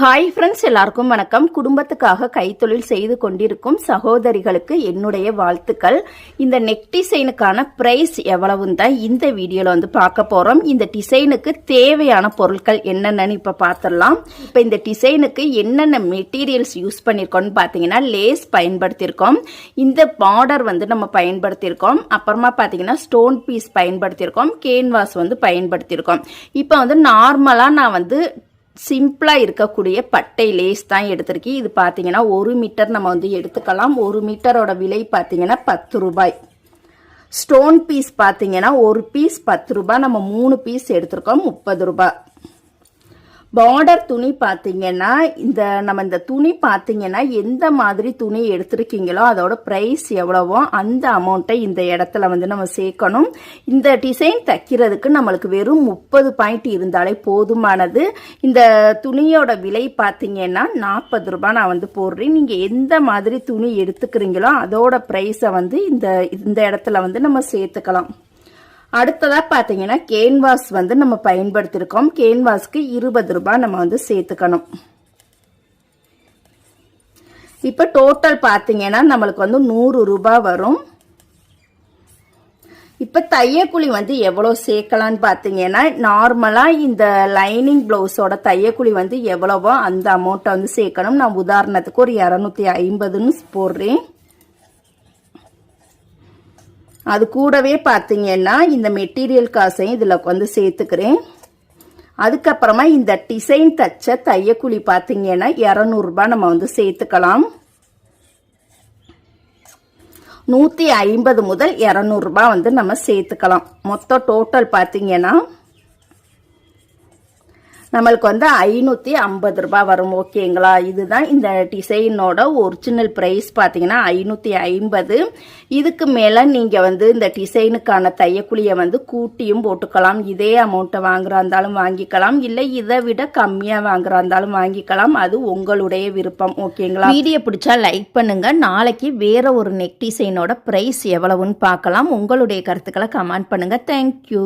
Hi friends, எல்லாருக்கும் வணக்கம். குடும்பத்துக்காக கைத்தொழில் செய்து கொண்டிருக்கும் சகோதரிகளுக்கு என்னுடைய வாழ்த்துக்கள். இந்த நெக் டிசைனுக்கான பிரைஸ் எவ்வளவுன்னு தான் இந்த வீடியோவில் வந்து பார்க்க போகிறோம். இந்த டிசைனுக்கு தேவையான பொருட்கள் என்னென்னு இப்போ பார்த்துடலாம். இப்போ இந்த டிசைனுக்கு என்னென்ன மெட்டீரியல்ஸ் யூஸ் பண்ணியிருக்கோம்னு பார்த்தீங்கன்னா, லேஸ் பயன்படுத்தியிருக்கோம், இந்த பார்டர் வந்து நம்ம பயன்படுத்தியிருக்கோம், அப்புறமா பார்த்தீங்கன்னா ஸ்டோன் பீஸ் பயன்படுத்தியிருக்கோம், கேன்வாஸ் வந்து பயன்படுத்தியிருக்கோம். இப்போ வந்து நார்மலாக நான் வந்து சிம்பிளாக இருக்கக்கூடிய பட்டை லேஸ் தான் எடுத்திருக்கேன். இது பார்த்தீங்கன்னா 1 மீட்டர் நம்ம வந்து எடுத்துக்கலாம். 1 மீட்டரோட விலை பார்த்தீங்கன்னா 10 ரூபாய். ஸ்டோன் பீஸ் பார்த்தீங்கன்னா ஒரு பீஸ் 10 ரூபாய். நம்ம 3 பீஸ் எடுத்திருக்கோம், 30 ரூபாய். பார்டர் துணி பார்த்தீங்கன்னா இந்த துணி பார்த்தீங்கன்னா எந்த மாதிரி துணி எடுத்திருக்கீங்களோ அதோட ப்ரைஸ் எவ்வளவோ அந்த அமௌண்ட்டை இந்த இடத்துல வந்து நம்ம சேர்க்கணும். இந்த டிசைன் தைக்கிறதுக்கு நம்மளுக்கு வெறும் 30 பாயிண்ட் இருந்தாலே போதுமானது. இந்த துணியோட விலை பார்த்தீங்கன்னா 40 ரூபாய் நான் வந்து போடுறேன். நீங்கள் எந்த மாதிரி துணி எடுத்துக்கிறீங்களோ அதோட ப்ரைஸை வந்து இந்த இடத்துல வந்து நம்ம சேர்த்துக்கலாம். அடுத்ததாக பார்த்தீங்கன்னா கேன்வாஸ் வந்து நம்ம பயன்படுத்தியிருக்கோம். கேன்வாஸ்க்கு 20 ரூபாய் நம்ம வந்து சேர்த்துக்கணும். இப்போ டோட்டல் பார்த்தீங்கன்னா நம்மளுக்கு வந்து 100 ரூபாய் வரும். இப்போ தையக்கூலி வந்து எவ்வளோ சேர்க்கலான்னு பார்த்தீங்கன்னா, நார்மலாக இந்த லைனிங் ப்ளவுஸோட தையக்கூலி வந்து எவ்வளவோ அந்த அமௌண்ட்டை வந்து சேர்க்கணும். நான் உதாரணத்துக்கு ஒரு 250ன்னு போடுறேன். அது கூடவே பார்த்தீங்கன்னா இந்த மெட்டீரியல் காசையும் இதில் வந்து சேர்த்துக்கிறேன். அதுக்கப்புறமா இந்த டிசைன் தச்ச தையக்கூலி பார்த்தீங்கன்னா 200 ரூபாய் நம்ம வந்து சேர்த்துக்கலாம். 150 முதல் 200 ரூபாய் வந்து நம்ம சேர்த்துக்கலாம். மொத்தம் டோட்டல் பார்த்தீங்கன்னா நம்மளுக்கு வந்து 550 ரூபாய் வரும். ஓகேங்களா? இதுதான் இந்த டிசைனோட ஒரிஜினல் ப்ரைஸ் பார்த்தீங்கன்னா 550. இதுக்கு மேலே நீங்கள் வந்து இந்த டிசைனுக்கான தையக்குழியை வந்து கூட்டியும் போட்டுக்கலாம். இதே அமௌண்ட்டை வாங்குறா இருந்தாலும் வாங்கிக்கலாம், இல்லை இதை விட கம்மியாக வாங்குறா இருந்தாலும் வாங்கிக்கலாம். அது உங்களுடைய விருப்பம். ஓகேங்களா? வீடியோ பிடிச்சா லைக் பண்ணுங்க. நாளைக்கு வேற ஒரு நெக் டிசைனோட ப்ரைஸ் எவ்வளவுன்னு பார்க்கலாம். உங்களுடைய கருத்துக்களை கமெண்ட் பண்ணுங்க. தேங்க்யூ.